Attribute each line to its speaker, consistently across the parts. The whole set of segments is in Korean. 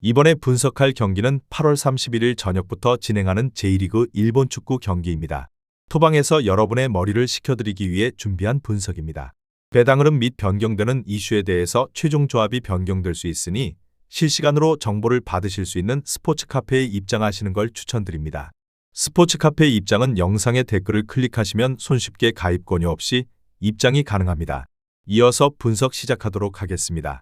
Speaker 1: 이번에 분석할 경기는 8월 31일 저녁부터 진행하는 J리그 일본 축구 경기입니다. 토방에서 여러분의 머리를 식혀드리기 위해 준비한 분석입니다. 배당 흐름 및 변경되는 이슈에 대해서 최종 조합이 변경될 수 있으니 실시간으로 정보를 받으실 수 있는 스포츠 카페에 입장하시는 걸 추천드립니다. 스포츠 카페 입장은 영상의 댓글을 클릭하시면 손쉽게 가입 권유 없이 입장이 가능합니다. 이어서 분석 시작하도록 하겠습니다.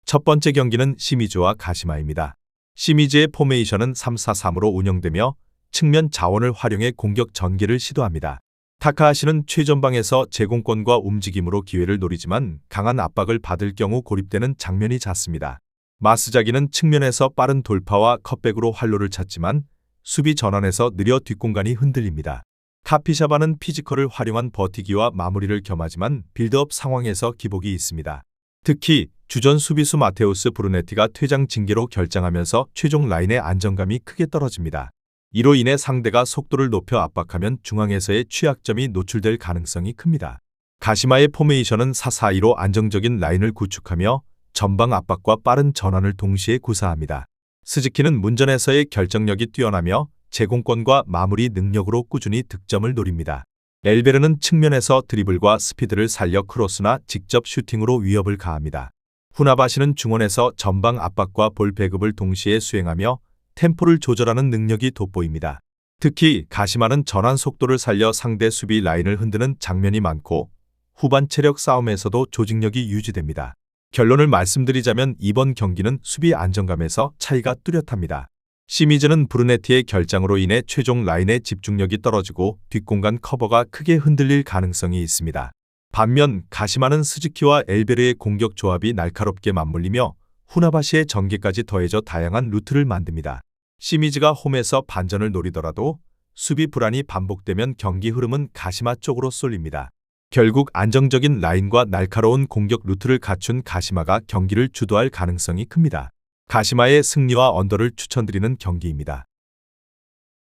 Speaker 1: 첫 번째 경기는 시미즈와 가시마입니다. 시미즈의 포메이션은 3-4-3으로 운영되며 측면 자원을 활용해 공격 전개를 시도합니다. 타카하시는 최전방에서 제공권과 움직임으로 기회를 노리지만 강한 압박을 받을 경우 고립되는 장면이 잦습니다. 마스자기는 측면에서 빠른 돌파와 컷백으로 활로를 찾지만 수비 전환에서 느려 뒷공간이 흔들립니다. 카피샤바는 피지컬을 활용한 버티기와 마무리를 겸하지만 빌드업 상황에서 기복이 있습니다. 특히 주전 수비수 마테우스 브루네티가 퇴장 징계로 결장하면서 최종 라인의 안정감이 크게 떨어집니다. 이로 인해 상대가 속도를 높여 압박하면 중앙에서의 취약점이 노출될 가능성이 큽니다. 가시마의 포메이션은 4-4-2로 안정적인 라인을 구축하며 전방 압박과 빠른 전환을 동시에 구사합니다. 스즈키는 문전에서의 결정력이 뛰어나며 제공권과 마무리 능력으로 꾸준히 득점을 노립니다. 엘베르는 측면에서 드리블과 스피드를 살려 크로스나 직접 슈팅으로 위협을 가합니다. 후나바시는 중원에서 전방 압박과 볼 배급을 동시에 수행하며 템포를 조절하는 능력이 돋보입니다. 특히 가시마는 전환 속도를 살려 상대 수비 라인을 흔드는 장면이 많고 후반 체력 싸움에서도 조직력이 유지됩니다. 결론을 말씀드리자면 이번 경기는 수비 안정감에서 차이가 뚜렷합니다. 시미즈는 브루네티의 결장으로 인해 최종 라인의 집중력이 떨어지고 뒷공간 커버가 크게 흔들릴 가능성이 있습니다. 반면 가시마는 스즈키와 엘베르의 공격 조합이 날카롭게 맞물리며 후나바시의 전개까지 더해져 다양한 루트를 만듭니다. 시미즈가 홈에서 반전을 노리더라도 수비 불안이 반복되면 경기 흐름은 가시마 쪽으로 쏠립니다. 결국 안정적인 라인과 날카로운 공격 루트를 갖춘 가시마가 경기를 주도할 가능성이 큽니다. 가시마의 승리와 언더를 추천드리는 경기입니다.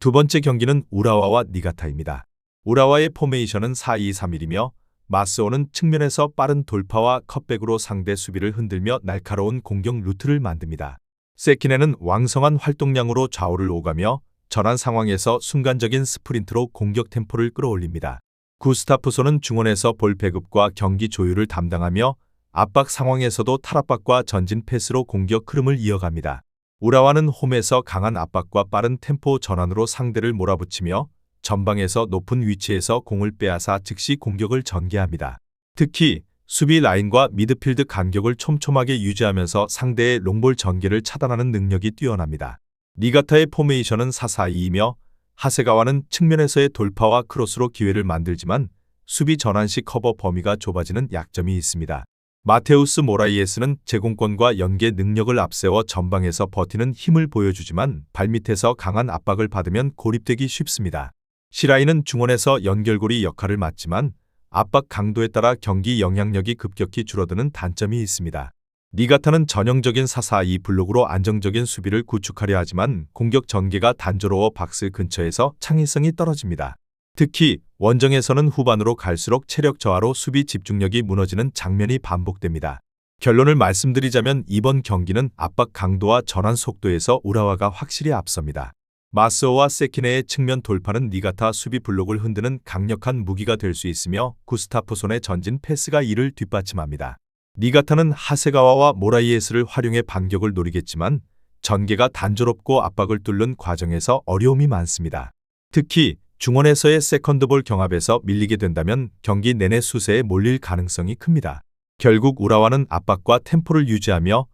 Speaker 1: 두 번째 경기는 우라와와 니가타입니다. 우라와의 포메이션은 4-2-3-1이며 마스오는 측면에서 빠른 돌파와 컷백으로 상대 수비를 흔들며 날카로운 공격 루트를 만듭니다. 세키네는 왕성한 활동량으로 좌우를 오가며 전환 상황에서 순간적인 스프린트로 공격 템포를 끌어올립니다. 구스타프소는 중원에서 볼 배급과 경기 조율을 담당하며 압박 상황에서도 탈압박과 전진 패스로 공격 흐름을 이어갑니다. 우라와는 홈에서 강한 압박과 빠른 템포 전환으로 상대를 몰아붙이며 전방에서 높은 위치에서 공을 빼앗아 즉시 공격을 전개합니다. 특히 수비 라인과 미드필드 간격을 촘촘하게 유지하면서 상대의 롱볼 전개를 차단하는 능력이 뛰어납니다. 니가타의 포메이션은 4-4-2이며 하세가와는 측면에서의 돌파와 크로스로 기회를 만들지만 수비 전환 시 커버 범위가 좁아지는 약점이 있습니다. 마테우스 모라이에스는 제공권과 연계 능력을 앞세워 전방에서 버티는 힘을 보여주지만 발밑에서 강한 압박을 받으면 고립되기 쉽습니다. 시라이는 중원에서 연결고리 역할을 맡지만 압박 강도에 따라 경기 영향력이 급격히 줄어드는 단점이 있습니다. 니가타는 전형적인 4-4-2 블록으로 안정적인 수비를 구축하려 하지만 공격 전개가 단조로워 박스 근처에서 창의성이 떨어집니다. 특히 원정에서는 후반으로 갈수록 체력 저하로 수비 집중력이 무너지는 장면이 반복됩니다. 결론을 말씀드리자면 이번 경기는 압박 강도와 전환 속도에서 우라와가 확실히 앞섭니다. 마스오와 세키네의 측면 돌파는 니가타 수비 블록을 흔드는 강력한 무기가 될 수 있으며 구스타프손의 전진 패스가 이를 뒷받침합니다. 니가타는 하세가와와 모라이에스를 활용해 반격을 노리겠지만 전개가 단조롭고 압박을 뚫는 과정에서 어려움이 많습니다. 특히 중원에서의 세컨드볼 경합에서 밀리게 된다면 경기 내내 수세에 몰릴 가능성이 큽니다. 결국 우라와는 압박과 템포를 유지하며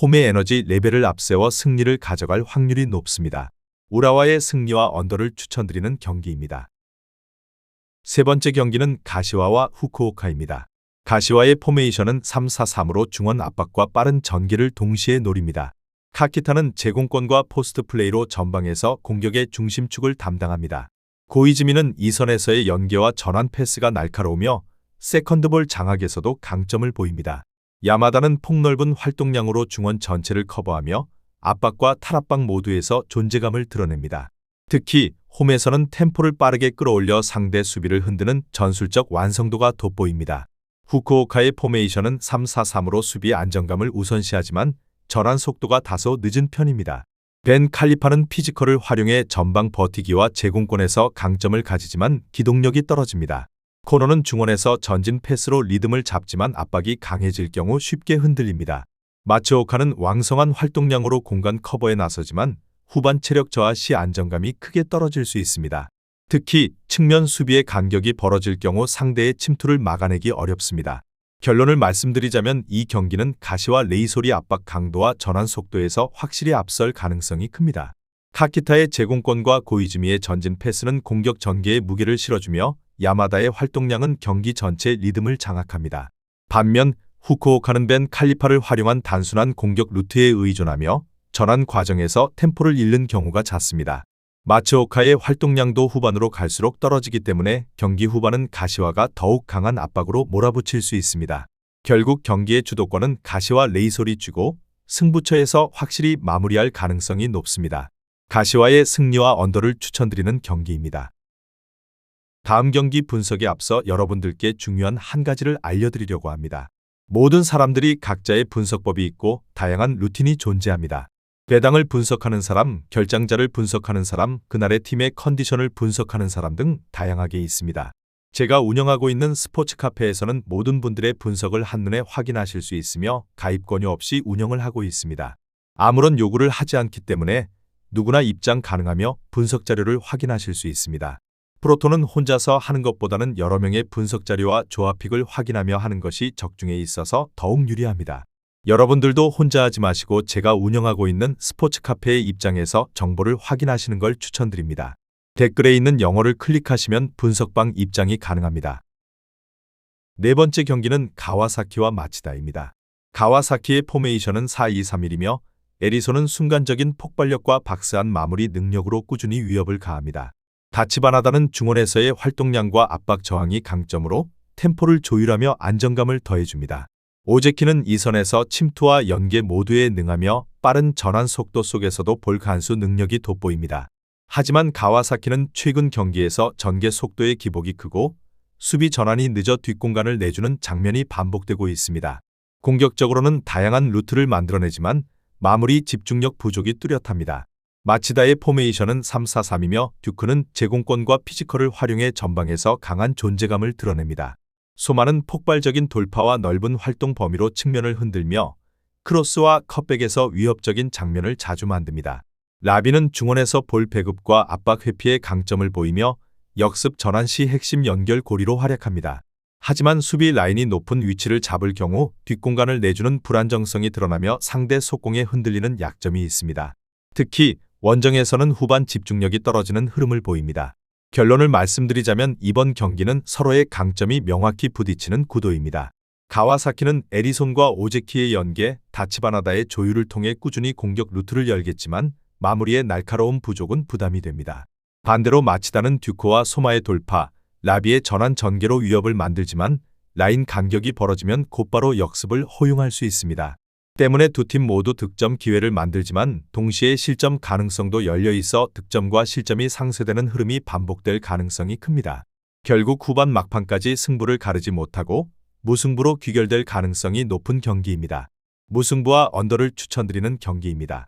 Speaker 1: 홈의 에너지 레벨을 앞세워 승리를 가져갈 확률이 높습니다. 우라와의 승리와 언더를 추천드리는 경기입니다. 세 번째 경기는 가시와와 후쿠오카입니다. 가시와의 포메이션은 3-4-3으로 중원 압박과 빠른 전개를 동시에 노립니다. 카키타는 제공권과 포스트 플레이로 전방에서 공격의 중심축을 담당합니다. 고이즈미는 이선에서의 연계와 전환 패스가 날카로우며 세컨드볼 장악에서도 강점을 보입니다. 야마다는 폭넓은 활동량으로 중원 전체를 커버하며 압박과 탈압박 모두에서 존재감을 드러냅니다. 특히 홈에서는 템포를 빠르게 끌어올려 상대 수비를 흔드는 전술적 완성도가 돋보입니다. 후쿠오카의 포메이션은 3-4-3으로 수비 안정감을 우선시하지만 전환 속도가 다소 늦은 편입니다. 벤 칼리파는 피지컬을 활용해 전방 버티기와 제공권에서 강점을 가지지만 기동력이 떨어집니다. 코너는 중원에서 전진 패스로 리듬을 잡지만 압박이 강해질 경우 쉽게 흔들립니다. 마츠오카는 왕성한 활동량으로 공간 커버에 나서지만 후반 체력 저하 시 안정감이 크게 떨어질 수 있습니다. 특히 측면 수비의 간격이 벌어질 경우 상대의 침투를 막아내기 어렵습니다. 결론을 말씀드리자면 이 경기는 가시와 레이솔이 압박 강도와 전환 속도에서 확실히 앞설 가능성이 큽니다. 카키타의 제공권과 고이즈미의 전진 패스는 공격 전개에 무게를 실어주며 야마다의 활동량은 경기 전체 리듬을 장악합니다. 반면 후쿠오카는 벤 칼리파를 활용한 단순한 공격 루트에 의존하며 전환 과정에서 템포를 잃는 경우가 잦습니다. 마츠오카의 활동량도 후반으로 갈수록 떨어지기 때문에 경기 후반은 가시와가 더욱 강한 압박으로 몰아붙일 수 있습니다. 결국 경기의 주도권은 가시와 레이솔이 쥐고 승부처에서 확실히 마무리할 가능성이 높습니다. 가시와의 승리와 언더를 추천드리는 경기입니다. 다음 경기 분석에 앞서 여러분들께 중요한 한 가지를 알려드리려고 합니다. 모든 사람들이 각자의 분석법이 있고 다양한 루틴이 존재합니다. 배당을 분석하는 사람, 결장자를 분석하는 사람, 그날의 팀의 컨디션을 분석하는 사람 등 다양하게 있습니다. 제가 운영하고 있는 스포츠 카페에서는 모든 분들의 분석을 한눈에 확인하실 수 있으며 가입 권유 없이 운영을 하고 있습니다. 아무런 요구를 하지 않기 때문에 누구나 입장 가능하며 분석 자료를 확인하실 수 있습니다. 프로토는 혼자서 하는 것보다는 여러 명의 분석 자료와 조합픽을 확인하며 하는 것이 적중에 있어서 더욱 유리합니다. 여러분들도 혼자 하지 마시고 제가 운영하고 있는 스포츠 카페의 입장에서 정보를 확인하시는 걸 추천드립니다. 댓글에 있는 영어를 클릭하시면 분석방 입장이 가능합니다. 네 번째 경기는 가와사키와 마치다입니다. 가와사키의 포메이션은 4-2-3-1이며 에리소는 순간적인 폭발력과 박스한 마무리 능력으로 꾸준히 위협을 가합니다. 다치바나다는 중원에서의 활동량과 압박 저항이 강점으로 템포를 조율하며 안정감을 더해줍니다. 오제키는 이선에서 침투와 연계 모두에 능하며 빠른 전환 속도 속에서도 볼 간수 능력이 돋보입니다. 하지만 가와사키는 최근 경기에서 전개 속도의 기복이 크고 수비 전환이 늦어 뒷공간을 내주는 장면이 반복되고 있습니다. 공격적으로는 다양한 루트를 만들어내지만 마무리 집중력 부족이 뚜렷합니다. 마치다의 포메이션은 3-4-3이며 듀크는 제공권과 피지컬을 활용해 전방에서 강한 존재감을 드러냅니다. 소마는 폭발적인 돌파와 넓은 활동 범위로 측면을 흔들며 크로스와 컷백에서 위협적인 장면을 자주 만듭니다. 라비는 중원에서 볼 배급과 압박 회피의 강점을 보이며 역습 전환 시 핵심 연결 고리로 활약합니다. 하지만 수비 라인이 높은 위치를 잡을 경우 뒷공간을 내주는 불안정성이 드러나며 상대 속공에 흔들리는 약점이 있습니다. 특히 원정에서는 후반 집중력이 떨어지는 흐름을 보입니다. 결론을 말씀드리자면 이번 경기는 서로의 강점이 명확히 부딪히는 구도입니다. 가와사키는 에리손과 오제키의 연계, 다치바나다의 조율을 통해 꾸준히 공격 루트를 열겠지만 마무리의 날카로운 부족은 부담이 됩니다. 반대로 마치다는 듀코와 소마의 돌파, 라비의 전환 전개로 위협을 만들지만 라인 간격이 벌어지면 곧바로 역습을 허용할 수 있습니다. 때문에 두 팀 모두 득점 기회를 만들지만 동시에 실점 가능성도 열려 있어 득점과 실점이 상쇄되는 흐름이 반복될 가능성이 큽니다. 결국 후반 막판까지 승부를 가르지 못하고 무승부로 귀결될 가능성이 높은 경기입니다. 무승부와 언더를 추천드리는 경기입니다.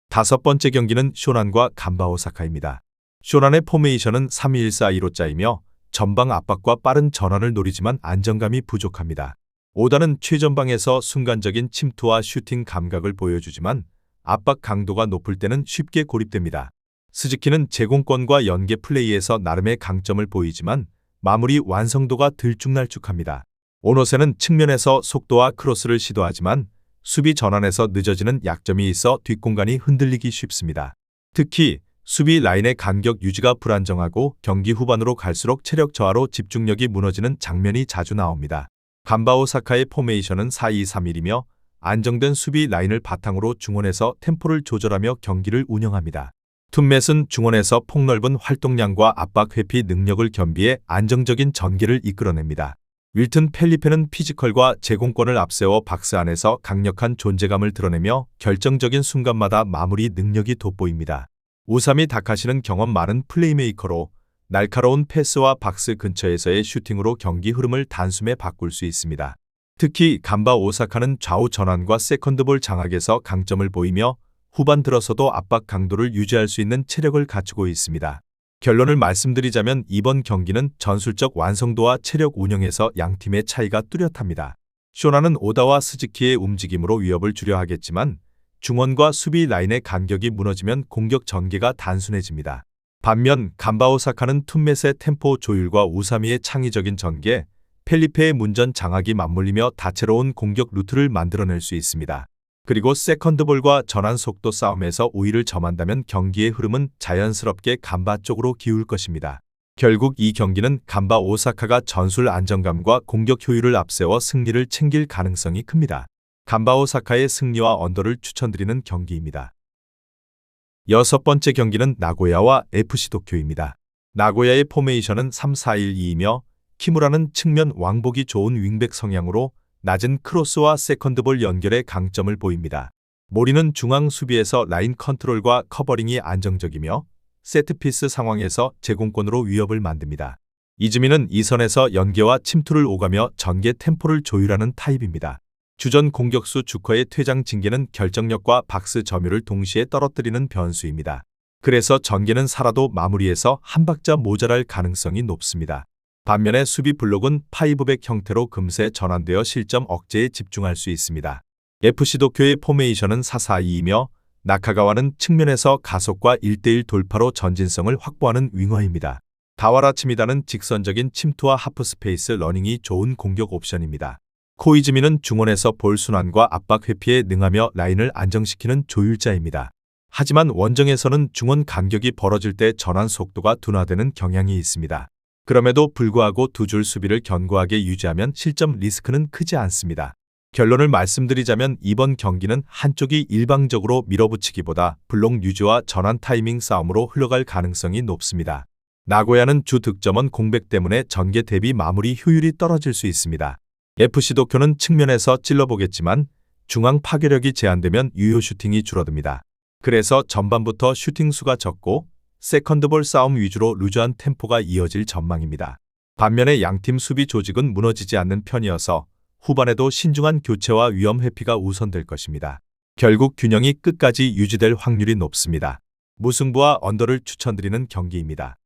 Speaker 1: 다섯 번째 경기는 쇼난과 간바 오사카입니다. 쇼난의 포메이션은 3-1-4-2로 전방 압박과 빠른 전환을 노리지만 안정감이 부족합니다. 오다는 최전방에서 순간적인 침투와 슈팅 감각을 보여주지만 압박 강도가 높을 때는 쉽게 고립됩니다. 스즈키는 제공권과 연계 플레이에서 나름의 강점을 보이지만 마무리 완성도가 들쭉날쭉합니다. 오노세는 측면에서 속도와 크로스를 시도하지만 수비 전환에서 늦어지는 약점이 있어 뒷공간이 흔들리기 쉽습니다. 특히 수비 라인의 간격 유지가 불안정하고 경기 후반으로 갈수록 체력 저하로 집중력이 무너지는 장면이 자주 나옵니다. 간바 오사카의 포메이션은 4-2-3-1이며 안정된 수비 라인을 바탕으로 중원에서 템포를 조절하며 경기를 운영합니다. 툰맷은 중원에서 폭넓은 활동량과 압박 회피 능력을 겸비해 안정적인 전개를 이끌어냅니다. 윌튼 펠리페는 피지컬과 제공권을 앞세워 박스 안에서 강력한 존재감을 드러내며 결정적인 순간마다 마무리 능력이 돋보입니다. 우사미 다카시는 경험 많은 플레이메이커로 날카로운 패스와 박스 근처에서의 슈팅으로 경기 흐름을 단숨에 바꿀 수 있습니다. 특히 간바 오사카는 좌우 전환과 세컨드볼 장악에서 강점을 보이며 후반 들어서도 압박 강도를 유지할 수 있는 체력을 갖추고 있습니다. 결론을 말씀드리자면 이번 경기는 전술적 완성도와 체력 운영에서 양팀의 차이가 뚜렷합니다. 쇼나는 오다와 스즈키의 움직임으로 위협을 주려 하겠지만 중원과 수비 라인의 간격이 무너지면 공격 전개가 단순해집니다. 반면 간바 오사카는 툰맷의 템포 조율과 우사미의 창의적인 전개, 펠리페의 문전 장악이 맞물리며 다채로운 공격 루트를 만들어낼 수 있습니다. 그리고 세컨드볼과 전환 속도 싸움에서 우위를 점한다면 경기의 흐름은 자연스럽게 간바 쪽으로 기울 것입니다. 결국 이 경기는 간바 오사카가 전술 안정감과 공격 효율을 앞세워 승리를 챙길 가능성이 큽니다. 간바 오사카의 승리와 언더를 추천드리는 경기입니다. 여섯 번째 경기는 나고야와 FC 도쿄입니다. 나고야의 포메이션은 3-4-1-2이며 키무라는 측면 왕복이 좋은 윙백 성향으로 낮은 크로스와 세컨드볼 연결에 강점을 보입니다. 모리는 중앙 수비에서 라인 컨트롤과 커버링이 안정적이며 세트피스 상황에서 제공권으로 위협을 만듭니다. 이즈미는 이선에서 연계와 침투를 오가며 전개 템포를 조율하는 타입입니다. 주전 공격수 주커의 퇴장 징계는 결정력과 박스 점유를 동시에 떨어뜨리는 변수입니다. 그래서 전개는 살아도 마무리에서 한 박자 모자랄 가능성이 높습니다. 반면에 수비 블록은 파이브백 형태로 금세 전환되어 실점 억제에 집중할 수 있습니다. FC 도쿄의 포메이션은 4-4-2이며 나카가와는 측면에서 가속과 1대1 돌파로 전진성을 확보하는 윙어입니다. 다와라 치미다는 직선적인 침투와 하프스페이스 러닝이 좋은 공격 옵션입니다. 코이즈미는 중원에서 볼 순환과 압박 회피에 능하며 라인을 안정시키는 조율자입니다. 하지만 원정에서는 중원 간격이 벌어질 때 전환 속도가 둔화되는 경향이 있습니다. 그럼에도 불구하고 두 줄 수비를 견고하게 유지하면 실점 리스크는 크지 않습니다. 결론을 말씀드리자면 이번 경기는 한쪽이 일방적으로 밀어붙이기보다 블록 유지와 전환 타이밍 싸움으로 흘러갈 가능성이 높습니다. 나고야는 주 득점원 공백 때문에 전개 대비 마무리 효율이 떨어질 수 있습니다. FC 도쿄는 측면에서 찔러보겠지만 중앙 파괴력이 제한되면 유효 슈팅이 줄어듭니다. 그래서 전반부터 슈팅 수가 적고 세컨드볼 싸움 위주로 루즈한 템포가 이어질 전망입니다. 반면에 양팀 수비 조직은 무너지지 않는 편이어서 후반에도 신중한 교체와 위험 회피가 우선될 것입니다. 결국 균형이 끝까지 유지될 확률이 높습니다. 무승부와 언더를 추천드리는 경기입니다.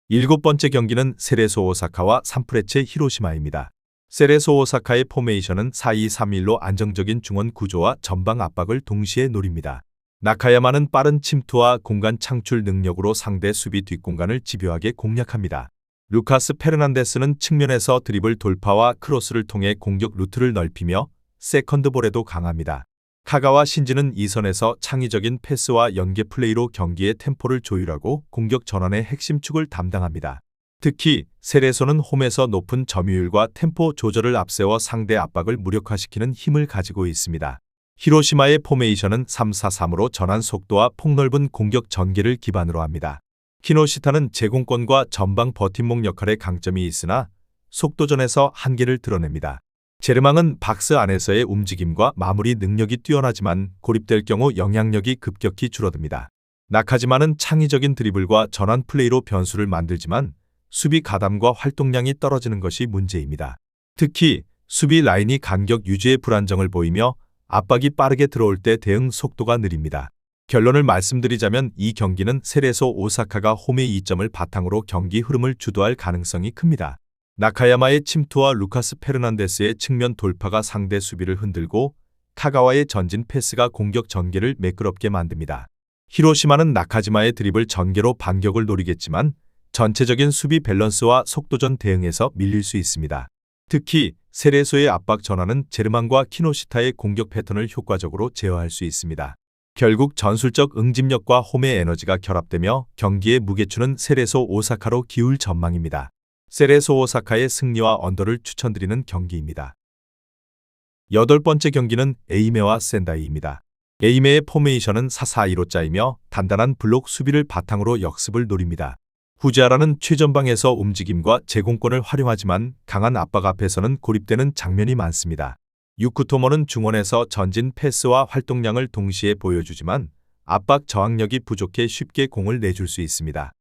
Speaker 1: 일곱 번째 경기는 세레소 오사카와 산프레체 히로시마입니다. 세레소 오사카의 포메이션은 4-2-3-1로 안정적인 중원 구조와 전방 압박을 동시에 노립니다. 나카야마는 빠른 침투와 공간 창출 능력으로 상대 수비 뒷공간을 집요하게 공략합니다. 루카스 페르난데스는 측면에서 드리블 돌파와 크로스를 통해 공격 루트를 넓히며 세컨드볼에도 강합니다. 카가와 신지는 이선에서 창의적인 패스와 연계 플레이로 경기의 템포를 조율하고 공격 전환의 핵심 축을 담당합니다. 특히 세레소는 홈에서 높은 점유율과 템포 조절을 앞세워 상대 압박을 무력화시키는 힘을 가지고 있습니다. 히로시마의 포메이션은 3-4-3으로 전환 속도와 폭넓은 공격 전개를 기반으로 합니다. 키노시타는 제공권과 전방 버팀목 역할에 강점이 있으나 속도전에서 한계를 드러냅니다. 제르망은 박스 안에서의 움직임과 마무리 능력이 뛰어나지만 고립될 경우 영향력이 급격히 줄어듭니다. 나카지마는 창의적인 드리블과 전환 플레이로 변수를 만들지만 수비 가담과 활동량이 떨어지는 것이 문제입니다. 특히 수비 라인이 간격 유지에 불안정을 보이며 압박이 빠르게 들어올 때 대응 속도가 느립니다. 결론을 말씀드리자면 이 경기는 세레소 오사카가 홈의 이점을 바탕으로 경기 흐름을 주도할 가능성이 큽니다. 나카야마의 침투와 루카스 페르난데스의 측면 돌파가 상대 수비를 흔들고 카가와의 전진 패스가 공격 전개를 매끄럽게 만듭니다. 히로시마는 나카지마의 드리블 전개로 반격을 노리겠지만 전체적인 수비 밸런스와 속도전 대응에서 밀릴 수 있습니다. 특히 세레소의 압박 전환은 제르망과 키노시타의 공격 패턴을 효과적으로 제어할 수 있습니다. 결국 전술적 응집력과 홈의 에너지가 결합되며 경기의 무게추는 세레소 오사카로 기울 전망입니다. 세레소 오사카의 승리와 언더를 추천드리는 경기입니다. 여덟 번째 경기는 에이메와 센다이입니다. 에이메의 포메이션은 4-4-2로 짜이며 단단한 블록 수비를 바탕으로 역습을 노립니다. 후지아라는 최전방에서 움직임과 제공권을 활용하지만 강한 압박 앞에서는 고립되는 장면이 많습니다. 유쿠토모는 중원에서 전진 패스와 활동량을 동시에 보여주지만 압박 저항력이 부족해 쉽게 공을 내줄 수 있습니다.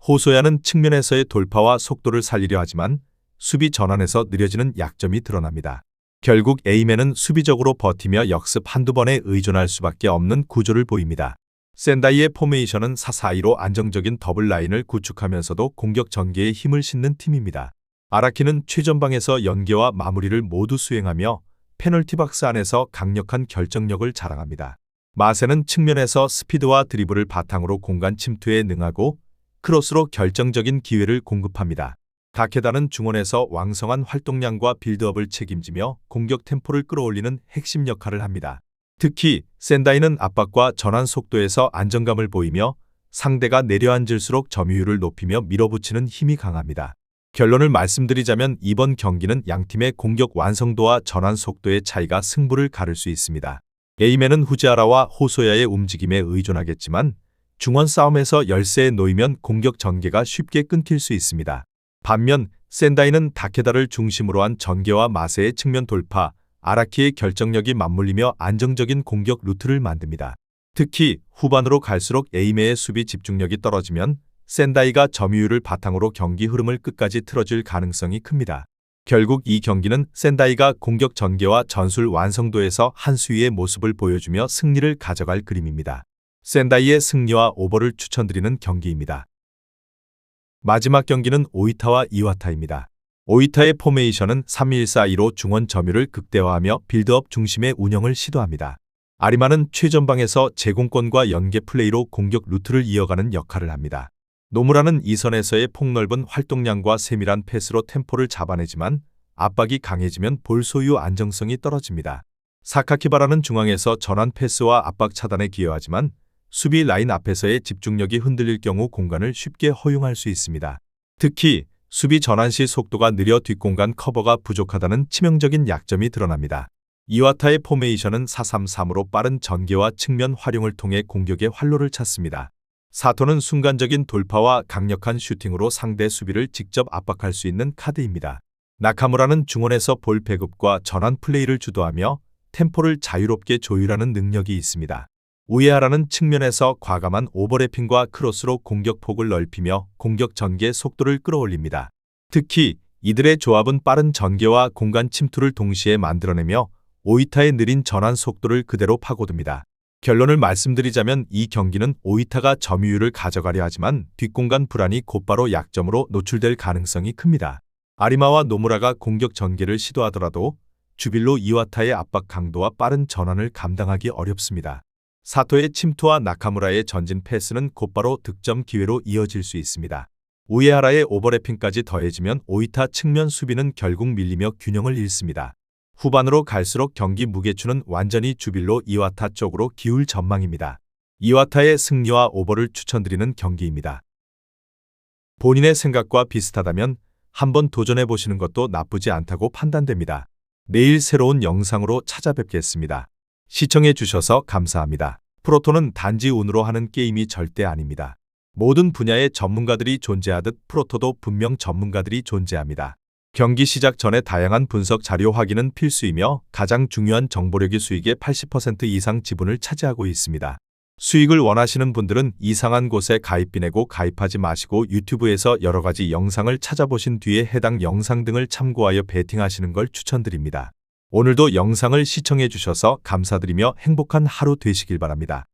Speaker 1: 호소야는 측면에서의 돌파와 속도를 살리려 하지만 수비 전환에서 느려지는 약점이 드러납니다. 결국 A맨은 수비적으로 버티며 역습 한두 번에 의존할 수밖에 없는 구조를 보입니다. 샌다이의 포메이션은 4-4-2로 안정적인 더블 라인을 구축하면서도 공격 전개에 힘을 싣는 팀입니다. 아라키는 최전방에서 연계와 마무리를 모두 수행하며 페널티 박스 안에서 강력한 결정력을 자랑합니다. 마세는 측면에서 스피드와 드리블을 바탕으로 공간 침투에 능하고 크로스로 결정적인 기회를 공급합니다. 다케다는 중원에서 왕성한 활동량과 빌드업을 책임지며 공격 템포를 끌어올리는 핵심 역할을 합니다. 특히 샌다이는 압박과 전환 속도에서 안정감을 보이며 상대가 내려앉을수록 점유율을 높이며 밀어붙이는 힘이 강합니다. 결론을 말씀드리자면 이번 경기는 양팀의 공격 완성도와 전환 속도의 차이가 승부를 가를 수 있습니다. A맨은 후지아라와 호소야의 움직임에 의존하겠지만 중원 싸움에서 열세에 놓이면 공격 전개가 쉽게 끊길 수 있습니다. 반면 샌다이는 다케다를 중심으로 한 전개와 마세의 측면 돌파, 아라키의 결정력이 맞물리며 안정적인 공격 루트를 만듭니다. 특히 후반으로 갈수록 에이메의 수비 집중력이 떨어지면 샌다이가 점유율을 바탕으로 경기 흐름을 끝까지 틀어줄 가능성이 큽니다. 결국 이 경기는 샌다이가 공격 전개와 전술 완성도에서 한 수위의 모습을 보여주며 승리를 가져갈 그림입니다. 샌다이의 승리와 오버를 추천드리는 경기입니다. 마지막 경기는 오이타와 이와타입니다. 오이타의 포메이션은 3-1-4-2로 중원 점유를 극대화하며 빌드업 중심의 운영을 시도합니다. 아리마는 최전방에서 제공권과 연계 플레이로 공격 루트를 이어가는 역할을 합니다. 노무라는 이선에서의 폭넓은 활동량과 세밀한 패스로 템포를 잡아내지만 압박이 강해지면 볼 소유 안정성이 떨어집니다. 사카키바라는 중앙에서 전환 패스와 압박 차단에 기여하지만 수비 라인 앞에서의 집중력이 흔들릴 경우 공간을 쉽게 허용할 수 있습니다. 특히 수비 전환 시 속도가 느려 뒷공간 커버가 부족하다는 치명적인 약점이 드러납니다. 이와타의 포메이션은 4-3-3으로 빠른 전개와 측면 활용을 통해 공격의 활로를 찾습니다. 사토는 순간적인 돌파와 강력한 슈팅으로 상대 수비를 직접 압박할 수 있는 카드입니다. 나카무라는 중원에서 볼 배급과 전환 플레이를 주도하며 템포를 자유롭게 조율하는 능력이 있습니다. 우에하라는 측면에서 과감한 오버래핑과 크로스로 공격폭을 넓히며 공격 전개 속도를 끌어올립니다. 특히 이들의 조합은 빠른 전개와 공간 침투를 동시에 만들어내며 오이타의 느린 전환 속도를 그대로 파고듭니다. 결론을 말씀드리자면 이 경기는 오이타가 점유율을 가져가려 하지만 뒷공간 불안이 곧바로 약점으로 노출될 가능성이 큽니다. 아리마와 노무라가 공격 전개를 시도하더라도 주빌로 이와타의 압박 강도와 빠른 전환을 감당하기 어렵습니다. 사토의 침투와 나카무라의 전진 패스는 곧바로 득점 기회로 이어질 수 있습니다. 우에하라의 오버래핑까지 더해지면 오이타 측면 수비는 결국 밀리며 균형을 잃습니다. 후반으로 갈수록 경기 무게추는 완전히 주빌로 이와타 쪽으로 기울 전망입니다. 이와타의 승리와 오버를 추천드리는 경기입니다. 본인의 생각과 비슷하다면 한번 도전해보시는 것도 나쁘지 않다고 판단됩니다. 내일 새로운 영상으로 찾아뵙겠습니다. 시청해주셔서 감사합니다. 프로토는 단지 운으로 하는 게임이 절대 아닙니다. 모든 분야의 전문가들이 존재하듯 프로토도 분명 전문가들이 존재합니다. 경기 시작 전에 다양한 분석 자료 확인은 필수이며 가장 중요한 정보력이 수익의 80% 이상 지분을 차지하고 있습니다. 수익을 원하시는 분들은 이상한 곳에 가입비 내고 가입하지 마시고 유튜브에서 여러 가지 영상을 찾아보신 뒤에 해당 영상 등을 참고하여 베팅하시는 걸 추천드립니다. 오늘도 영상을 시청해 주셔서 감사드리며 행복한 하루 되시길 바랍니다.